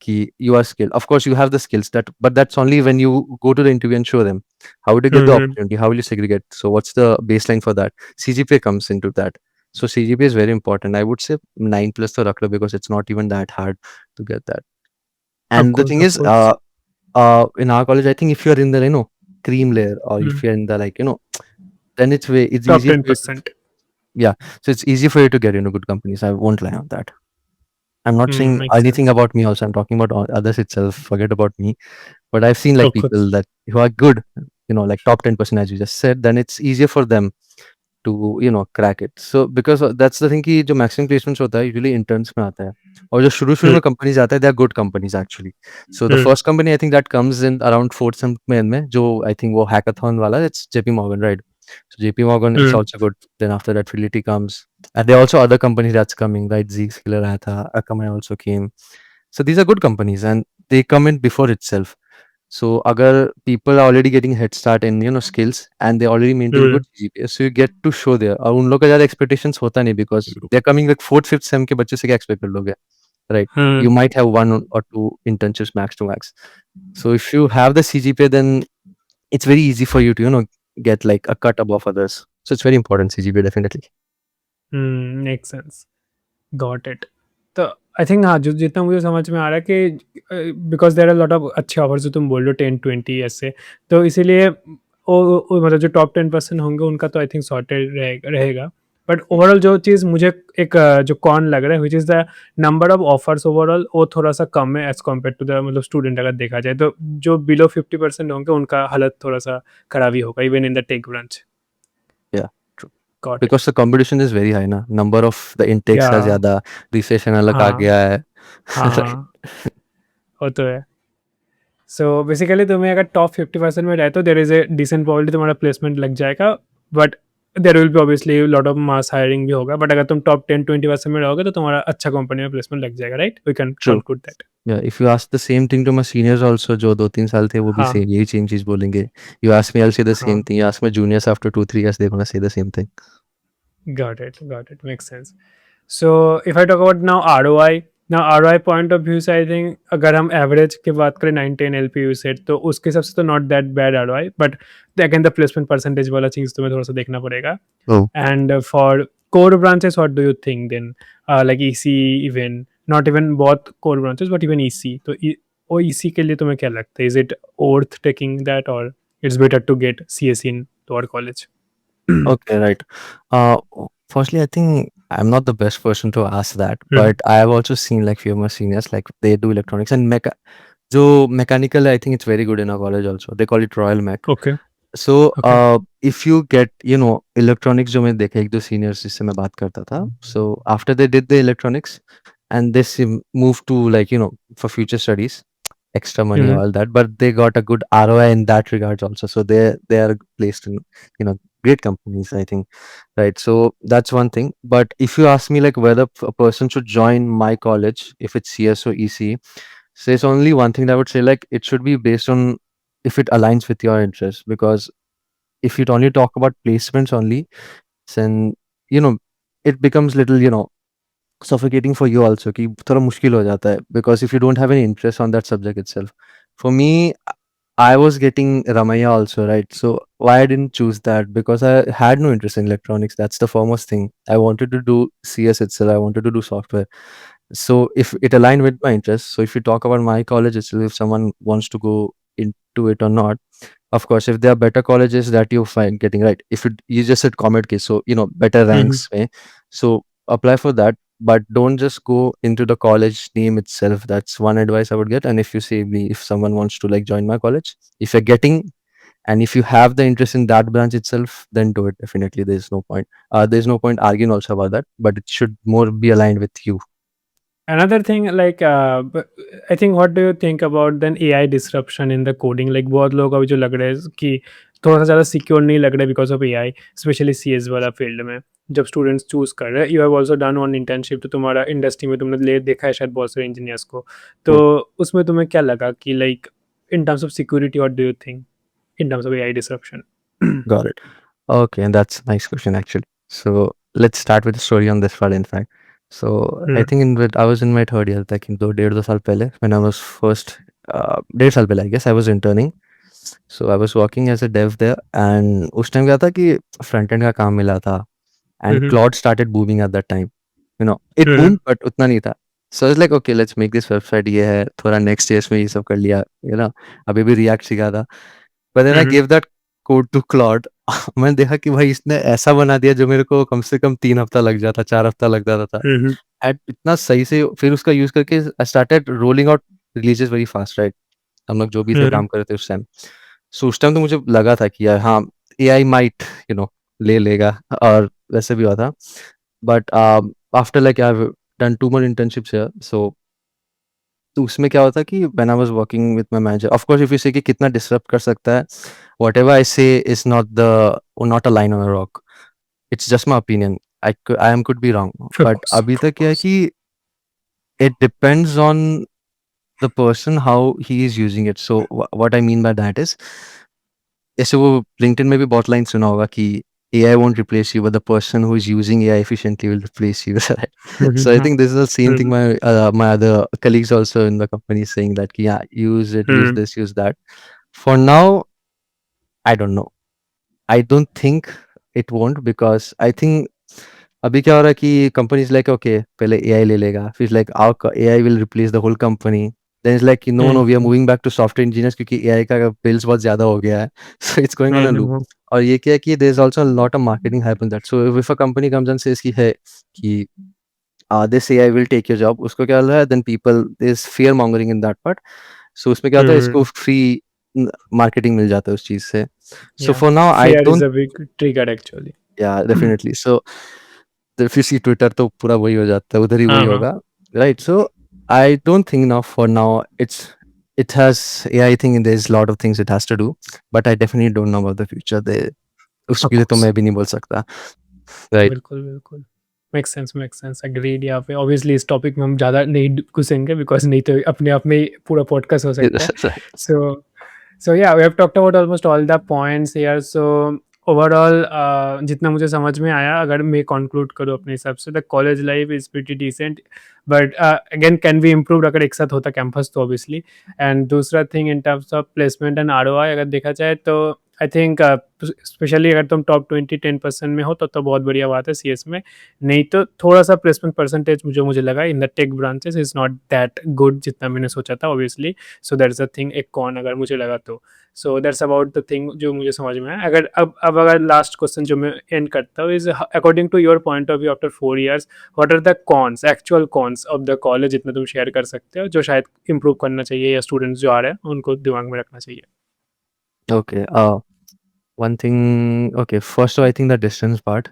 कि you are skilled? Of course, you have the skills that, but that's only when you go to the interview and show them. How would you get the hmm. opportunity? How will you segregate? So what's the baseline for that? CGPA comes into that. So CGPA is very important. I would say 9+ to rakh lo, because it's not even that hard to get that. Of And the course, thing of is, course. in our college, I think if you're in the cream layer, or Hmm. if you're in the then it's Top easier for you to, 10%. yeah. So it's easy for you to get into good companies. I won't lie on that. I'm not Hmm, saying makes anything sense. about me. Also, I'm talking about others itself. Forget about me. But I've seen like Of course. people that who are good, like top 10%, as you just said, then it's easier for them to crack it. So because that's the thing कि जो maximum placements होता है usually interns में आता है, और जो शुरू Hmm. में companies आता है, they are good companies actually. So the Hmm. first company I think that comes in around fourth sem में जो I think वो hackathon वाला, it's JP Morgan, right? So JP Morgan is Hmm. also good. Then after that Fidelity comes, and there are also other companies that's coming, right? Zscaler आया था, Akamai also came. So these are good companies and they come in before itself. So agar people are already getting head start in skills, and they already maintain Hmm. good CGPA, so you get to show there. और उन लोग का ज़्यादा expectations होता नहीं, because they're coming like fourth fifth sem के बच्चे से क्या expect कर लोगे, right? Hmm. You might have one or two internships max to max. So if you have the CGPA, then it's very easy for you to get like a cut above others. So it's very important, CGPA, definitely. Hmm. Makes sense. Got it. तो I think हाँ, जो जितना मुझे समझ में आ रहा है कि because there are lot of अच्छे ऑफर्स जो तुम बोल रहे हो 10-20 ऐसे, तो इसीलिए मतलब जो टॉप 10% होंगे उनका तो आई थिंक सॉर्टेड रहेगा. बट ओवरऑल जो चीज़ मुझे एक जो कॉन लग रहा है which is the number of offers overall, वो थोड़ा सा कम है एज कम्पेयर टू द मतलब स्टूडेंट अगर देखा जाए तो जो बिलो 50% होंगे उनका हालत थोड़ा सा खराब ही होगा even in the tech branch. Yeah, true. Got it. Because the competition is very high ना, number of the intakes या. है ज़्यादा, recession अलग आ हाँ. गया है. हाँ. हाँ. वो तो है. सो बेसिकली तुम्हें अगर टॉप 50% में रहे तो there is a decent probability तुम्हारा प्लेसमेंट लग जाएगा. But there will be obviously lot of mass hiring भी होगा. बट अगर तुम टॉप 10-20% में रहोगे तो तुम्हारा अच्छा कंपनी में प्लेसमेंट लग जाएगा. Right, we can True. Conclude that. Yeah, if you ask the same thing to my seniors also, जो 2-3 साल थे, वो भी हाँ. सेम यही सेम चीज बोलेंगे. You ask me, I'll say the हाँ. same thing. You ask my juniors after 2-3 years, they're gonna say the same thing. Got it, makes sense. So if I talk about now ROI, now ROI point of view से I think अगर हम average की बात करें 9-10 LPU से, तो उसके हिसाब से तो not that bad ROI, but again the placement percentage वाला चीज़ तुम्हें थोड़ा सा देखना पड़ेगा. Oh, And for core branches, what do you think then? Like EC, even not even both core branches, but even EC. तो वो EC के लिए तुम्हें क्या लगता है? Is it worth taking that, or it's better to get CS in to our college? okay, right. Firstly, I think I'm not the best person to ask that, Hmm. but I have also seen like few of my seniors, like they do electronics and जो mechanical, I think it's very good in our college also. They call it Royal Mech. Okay. So Okay. if you get electronics, जो मैं देखा एक दो seniors जिससे मैं बात करता था, so after they did the electronics and they moved to like for future studies, extra money, Hmm. all that, but they got a good ROI in that regards also. So they are placed in great companies, I think, right? So that's one thing. But if you ask me like whether a person should join my college, if it's CS or EC, so there's only one thing that I would say, like it should be based on if it aligns with your interests. Because if you only talk about placements only, then it becomes little suffocating for you also, कि थोड़ा मुश्किल हो जाता है, because if you don't have any interest on that subject itself. For me, I was getting Ramaya also, right? So why I didn't choose that? Because I had no interest in electronics. That's the foremost thing. I wanted to do CS itself. I wanted to do software. So if it aligned with my interests, so if you talk about my college itself, if someone wants to go into it or not, of course, if there are better colleges that you find getting right, if you just said Comet case, so better Hmm. ranks, so apply for that, but don't just go into the college name itself. That's one advice I would get. And if you say me, if someone wants to like join my college, if you're getting and if you have the interest in that branch itself, then do it. Definitely, there's no point arguing also about that, but it should more be aligned with you. Another thing, like, I think, what do you think about then AI disruption in the coding? Like, बहुत लोगों को अभी जो लग रहा है कि थोड़ा सा ज़्यादा सिक्योर नहीं लग रहा है because of AI, specially CS वाला फील्ड में जब स्टूडेंट्स चूज कर रहे हैं. You have also done on internship, तो तुम्हारा इंडस्ट्री में तुमने ले देखा है शायद बहुत सारे इंजीनियर्स को. तो Hmm. उसमें तुम्हें क्या लगा कि like in terms of security, what do you think in terms of AI disruption? Got it. Okay, and that's a nice question actually. So let's start with the story on this one. In fact, so I Hmm. think I was in my third year, like in 1.5 साल पहले when I was first 1.5 साल पहले I guess I was interning. So I was working as a dev there, and उस time क्या था कि front end का काम मिला था, and Hmm. Claude started booming at that time. You know, it Hmm. boomed, but उतना नहीं था. So I was like, okay, let's make this website. ये है, थोड़ा next.js में ये सब कर लिया, you know, अभी भी React सीखा था. But then I Hmm. gave that code to Claude. मैंने देखा कि भाई इसने ऐसा बना दिया जो मेरे को कम से कम 3 हफ्ता लग जाता, 4 हफ्ता लग जाता था. Hmm. एंड इतना सही से फिर उसका यूज़ करके I started rolling out releases very fast, right? हम लोग जो भी थे Hmm. काम कर रहे थे उस टाइम. सो उस टाइम तो मुझे लगा था कि यार हाँ, एआई माइट यू नो ले लेगा, और वैसे भी हुआ था. But after like I have done 2 more internships here. तो उसमें क्या होता है कि when I was working with my manager, of course if you से कि कितना डिसरप्ट कर सकता है, व्हाटएवर आई से is not a line on a rock. It's just my opinion. I am could be wrong, Of but course, अभी of तक क्या है course. कि it depends on the person how he is using it. So what I mean by that is, ऐसे वो LinkedIn में भी बहुत लाइन सुना होगा कि AI won't replace you, but the person who is using AI efficiently will replace you. Right? So I Hmm. think this is the same thing. Hmm. My other colleagues also in the company saying that yeah, use it, use Hmm. this, use that. For now, I don't know. I don't think it won't, because I think अभी क्या हो रहा है कि companies like okay पहले AI ले लेगा, फिर like our AI will replace the whole company. Then is like no no we are Hmm. Moving back to software engineers क्योंकि एआई का बिल्स बहुत ज्यादा हो गया है. So it's going on a loop. Hmm. और ये क्या है कि there is also lot of marketing happen that. So if a company comes and says कि है कि this AI will take your job, उसको क्या हो रहा है, then people there is fear mongering in that part. So उसमें क्या होता है, इसको Hmm. फ्री मार्केटिंग मिल जाता है उस चीज से. सो Yeah, for now I fear is don't. a big trigger actually. या डेफिनेटली. सो तो फिर सी ट्विटर तो पूरा वही हो जाता है, उधर ही वही Uh-huh. होगा, राइट? So I don't think now for now it has I think there is lot of things it has to do, but I definitely don't know about the future. They Of उसके लिए तो course. मैं भी नहीं बोल सकता, right? बिल्कुल, बिल्कुल। मेक सेंस, एग्रीड यहाँ पे। ऑब्वियसली इस टॉपिक में हम ज़्यादा नहीं घुसेंगे बिकॉज़ नहीं तो अपने आप में ही पूरा पॉडकास्ट हो सकता है। Right. So so yeah we have talked about almost all the points here. So overall जितना मुझे समझ में आया, अगर मैं कंक्लूड करूँ अपने हिसाब से, the college life is pretty decent, but again can be improved अगर एक साथ होता कैंपस तो ऑब्वियसली। एंड दूसरा thing in terms of placement and ROI अगर देखा जाए तो आई थिंक स्पेशली अगर तुम टॉप 20-10% में हो तो बहुत बढ़िया बात है सीएस में। नहीं तो थोड़ा सा प्लेसमेंट परसेंटेज मुझे लगा in the tech branches is not that good जितना मैंने सोचा था obviously. So that's a thing, एक कॉन अगर मुझे लगा तो। So that's about the thing जो मुझे समझ में आया। अगर अब अगर लास्ट क्वेश्चन जो मैं एंड करता हूँ is according to your point of view after 4 years, what are the cons, actual cons of the college जितना तुम शेयर कर सकते हो जो शायद इंप्रूव करना चाहिए या स्टूडेंट्स जो आ रहे हैं उनको दिमाग में रखना चाहिए? Okay. one thing, okay, first of all, I think the distance part,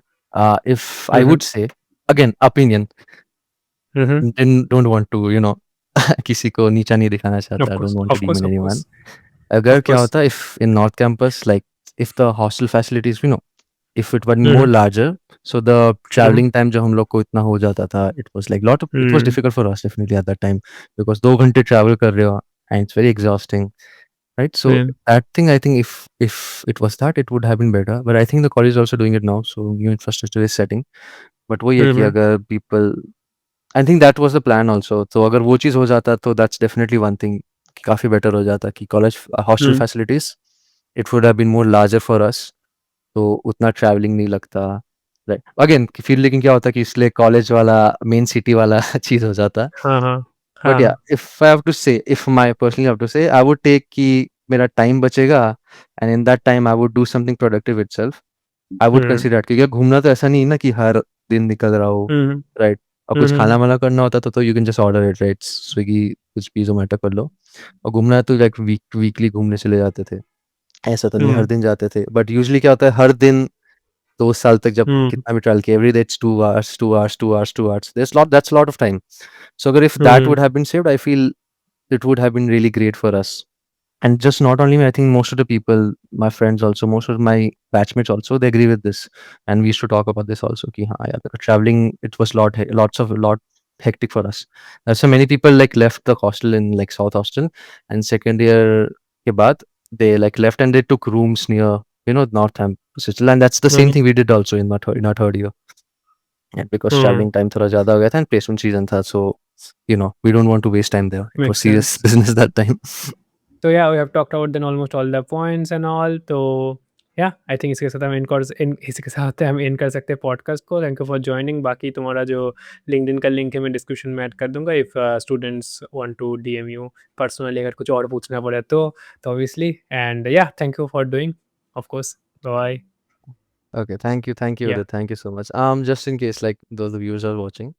if I hmm. would say, again, opinion, hmm. then don't want to, you know, किसी को नीचा नहीं दिखाना चाहता, of I don't course, want to of course, demean of anyone. Course, अगर of क्या course. होता if in North Campus, like if the hostel facilities, you know, if it were more hmm. larger, so the hmm. traveling time जो हम लोग को इतना हो जाता था, it was like it was hmm. difficult for us definitely at that time, because 2 घंटे travel कर रहे हो and it's very exhausting, right? So hmm. that thing, I think if it was that, it would have been better. But I think the college is also doing it now, so new infrastructure is setting. But वही है कि हम्म। अगर people, I think that was the plan also. तो अगर वो चीज़ हो जाता तो that's definitely one thing कि काफ़ी better हो जाता कि college hostel hmm. facilities, it would have been more larger for us. तो उतना ट्रैवलिंग नहीं लगता, राइट? अगेन फिर लेकिन क्या होता कि इसलिए कॉलेज वाला मेन सिटी वाला चीज़ हो जाता. हाँ, हाँ। हाँ, बट या हाँ। If I have to say, if my personally have to say, I would take कि मेरा टाइम बचेगा, and in that time I would do something productive itself. I would hmm, consider क्योंकि घूमना तो ऐसा नहीं है ना कि हर दिन निकल रहा हो, हुँ, राइट? और हुँ, कुछ हुँ, खाना वाना करना होता तो you can just order it, right? Swiggy कुछ भी जोमेटो कर लो. और घूमना है तो लाइक वीकली घूमने चले जाते थे, ऐसा तो नहीं हर हुँ, दिन जाते थे. बट यूजुअली क्या होता है हर दिन 2 साल तक जब हुँ, कितना भी ट्रैवल किया, every day it's 2 hours, 2 hours, 2 hours, 2 hours. That's lot of time. So अगर if that hmm, would have been saved, I feel it would have been really great for us. And just not only me, I think most of the people, my friends also, most of my batchmates also, they agree with this. And we used to talk about this also. Ki, हाँ यार, traveling, it was lot hectic for us. So many people like left the hostel in like South Hostel, and second year के बाद they like left and they took rooms near Northam, Switzerland. That's the same hmm thing we did also in our third year. And because hmm traveling time थोड़ा ज़्यादा हो गया था and placement season था, so we don't want to waste time there. It was makes serious sense. business that time. So yeah, we have talked about then almost all the points and all. तो yeah, I think इसके साथ हम इसी के साथ हम इन कर सकते हैं पॉडकास्ट को. Thank you for joining. बाकी तुम्हारा जो लिंक्डइन का लिंक है मैं डिस्क्रिप्शन में ऐड कर दूंगा. If students want to DM you personally अगर कुछ और पूछना पड़े तो obviously. And yeah thank you for doing of course. Bye. Okay, thank you, या Udit. Thank you so much. Just in case, like those viewers are watching,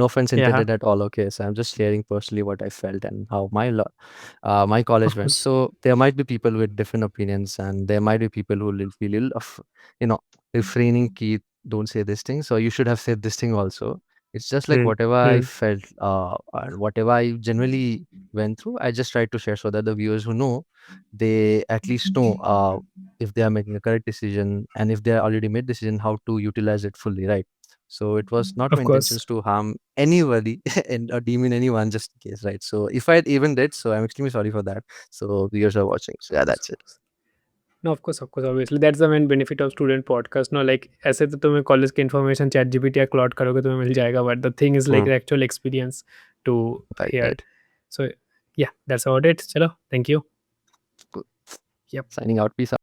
no offense या intended at all. Okay, so I'm just sharing personally what I felt and how my college of went. Course. So there might be people with different opinions, and there might be people who will feel you know, refraining. Ki don't say this thing. So you should have said this thing also. It's just like whatever I felt, and whatever I generally went through. I just tried to share so that the viewers who know, they at least know. If they are making a correct decision and if they are already made decision, how to utilize it fully, right? So it was not my of course. intentions to harm anybody and or demean anyone just in case, right? So if I even did so, I'm extremely sorry for that. So viewers are watching, so yeah, that's it. No of course obviously that's the main benefit of student podcast. No like ऐसे तो तुम्हें college की information chat GPT या Claude करोगे तुम्हें मिल जाएगा. But the thing is like Hmm. Actual experience to Right, here. right. So yeah that's about it. चलो thank you. Cool. Yep. Signing out. Peace out.